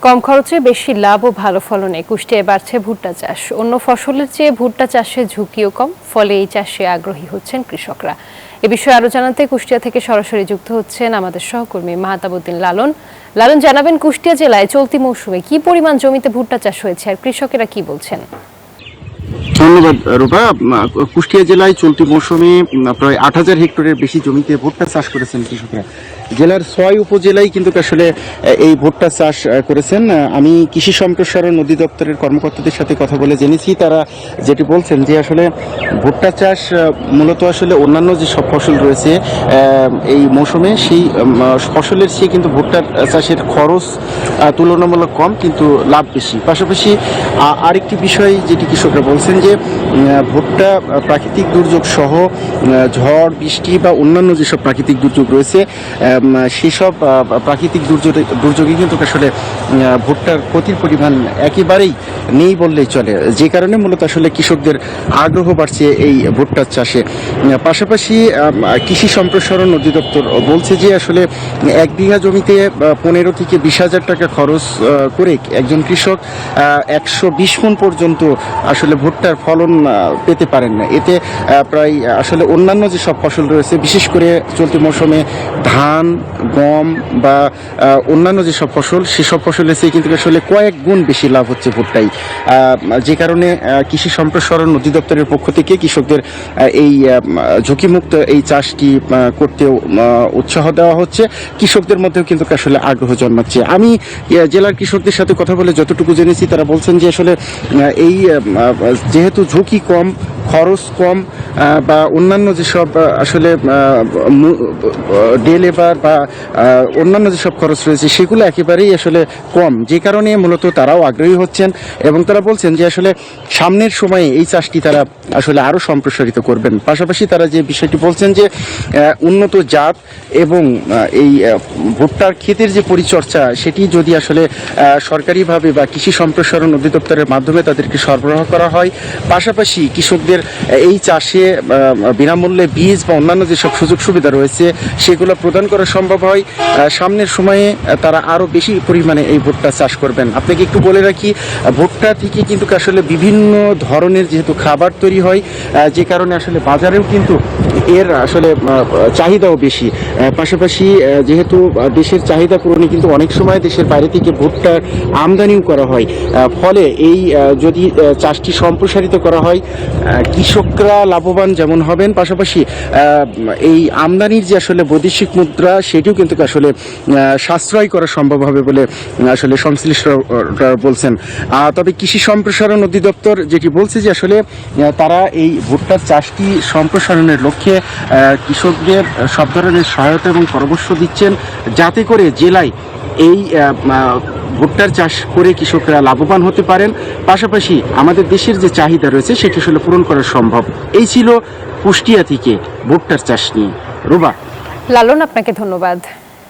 কম খরচে বেশি লাভ ও ভালো ফলনে কুষ্টিয়ায় বাড়ছে ভুট্টা চাষ। অন্য ফসলের চেয়ে ভুট্টা চাষে ঝুঁকিও কম, ফলে এই চাষে আগ্রহী হচ্ছেন কৃষকরা। এ বিষয়ে আরো জানাতে কুষ্টিয়া থেকে সরাসরি যুক্ত হচ্ছেন আমাদের সহকর্মী মাহতাবউদ্দিন লালন। লালন, জানাবেন কুষ্টিয়া জেলায় চলতি মৌসুমে কি পরিমাণ জমিতে ভুট্টা চাষ হয়েছে আর কৃষকেরা কি বলছেন? ধন্যবাদ রূপা। কুষ্টিয়া জেলায় চলতি মৌসুমে প্রায় ৮,০০০ হেক্টরের বেশি জমিতে ভুট্টা চাষ করেছেন কৃষকরা। জেলার ৬ উপজেলায় কিন্তু আসলে এই ভুট্টা চাষ করেছেন। আমি কৃষি সম্প্রসারণ অধিদপ্তরের কর্মকর্তাদের সাথে কথা বলে জেনেছি, তারা যেটি বলছেন যে আসলে ভুট্টা চাষ মূলত আসলে অন্যান্য যে সব ফসল রয়েছে এই মৌসুমে সেই ফসলের চেয়ে কিন্তু ভুট্টা চাষের খরচ তুলনামূলক কম, কিন্তু লাভ বেশি। পাশাপাশি আরেকটি বিষয় যেটি কৃষকরা বলছেন যে ভুট্টা প্রাকৃতিক দুর্যোগ সহ ঝড় বৃষ্টি বা অন্যান্য যেসব প্রাকৃতিক দুর্যোগ রয়েছে সেসব প্রাকৃতিক দুর্যোগে কিন্তু আসলে ভুট্টার ক্ষতির পরিমাণ একেবারেই নেই বললেই চলে, যে কারণে মূলত আসলে কৃষকদের আগ্রহ বাড়ছে এই ভুট্টার চাষে। পাশাপাশি কৃষি সম্প্রসারণ অধিদপ্তর বলছে যে আসলে ১ বিঘা জমিতে ১৫ থেকে ২০,০০০ টাকা খরচ করে একজন কৃষক ১২০ মণ পর্যন্ত আসলে ভুট্টার ফলন পেতে পারেন না। এতে প্রায় আসলে অন্যান্য যে সব ফসল রয়েছে, বিশেষ করে চলতি মৌসুমে ধান, গম বা অন্যান্য যেসব ফসল, সেসব ফসলের চেয়ে কিন্তু আসলে কয়েক গুণ বেশি লাভ হচ্ছে ভুট্টাই, যে কারণে কৃষি সম্প্রসারণ অধিদপ্তরের পক্ষ থেকে কৃষকদের এই ঝুঁকিমুক্ত এই চাষটি করতেও উৎসাহ দেওয়া হচ্ছে। কৃষকদের মধ্যেও কিন্তু আসলে আগ্রহ জন্মাচ্ছে। আমি জেলার কৃষকদের সাথে কথা বলে যতটুকু জেনেছি, তারা বলছেন যে আসলে এই যেহেতু ঝুঁকি কম, খরচ কম বা অন্যান্য যেসব আসলে ডে লেবার বা অন্যান্য যেসব খরচ রয়েছে সেগুলো একেবারেই আসলে কম, যে কারণে মূলত তারাও আগ্রহী হচ্ছেন এবং তারা বলছেন যে আসলে সামনের সময়ে এই চাষটি তারা আসলে আরও সম্প্রসারিত করবেন। পাশাপাশি তারা যে বিষয়টি বলছেন যে উন্নত জাত এবং এই ভুট্টার ক্ষেতের যে পরিচর্যা, সেটি যদি আসলে সরকারিভাবে বা কৃষি সম্প্রসারণ অধিদপ্তরের মাধ্যমে তাদেরকে সরবরাহ করা হয়, পাশাপাশি কৃষকদের এই চাষে বিনামূল্যে বীজ বা অন্যান্য যেসব সুযোগ সুবিধা রয়েছে সেগুলো প্রদান করা সম্ভব হয়, সামনের সময়ে তারা আরও বেশি পরিমাণে এই ভুট্টা চাষ করবেন। আপনাকে একটু বলে রাখি, ভুট্টা থেকে কিন্তু আসলে বিভিন্ন ধরনের যেহেতু খাবার তৈরি হয়, যে কারণে আসলে বাজারেও কিন্তু এর আসলে চাহিদাও বেশি। পাশাপাশি যেহেতু দেশের চাহিদা পূরণে কিন্তু অনেক সময় দেশের বাইরে থেকে ভুট্টার আমদানিও করা হয়, ফলে এই যদি চাষটি সম্প্রসারিত করা হয়, কৃষকরা লাভবান যেমন হবেন, পাশাপাশি এই আমদানির যে আসলে বৈদেশিক মুদ্রা সেটিও কিন্তু আসলে সাশ্রয় করা সম্ভব হবে বলে আসলে সংশ্লিষ্টরা বলছেন। তবে কৃষি সম্প্রসারণ অধিদপ্তর যেটি বলছে যে আসলে তারা এই ভুট্টার চাষটি সম্প্রসারণের লক্ষ্যে কৃষকদের সব ধরনের সহায়তা এবং পরামর্শ দিচ্ছেন, যাতে করে জেলায় এই ভুট্টার চাষ করে কৃষকরা লাভবান হতে পারেন, পাশাপাশি আমাদের দেশের যে চাহিদা রয়েছে সেটি আসলে পূরণ করা সম্ভব। এই ছিল কুষ্টিয়া থেকে ভুট্টার চাষ নিয়ে। রুবা। লালন, আপনাকে ধন্যবাদ।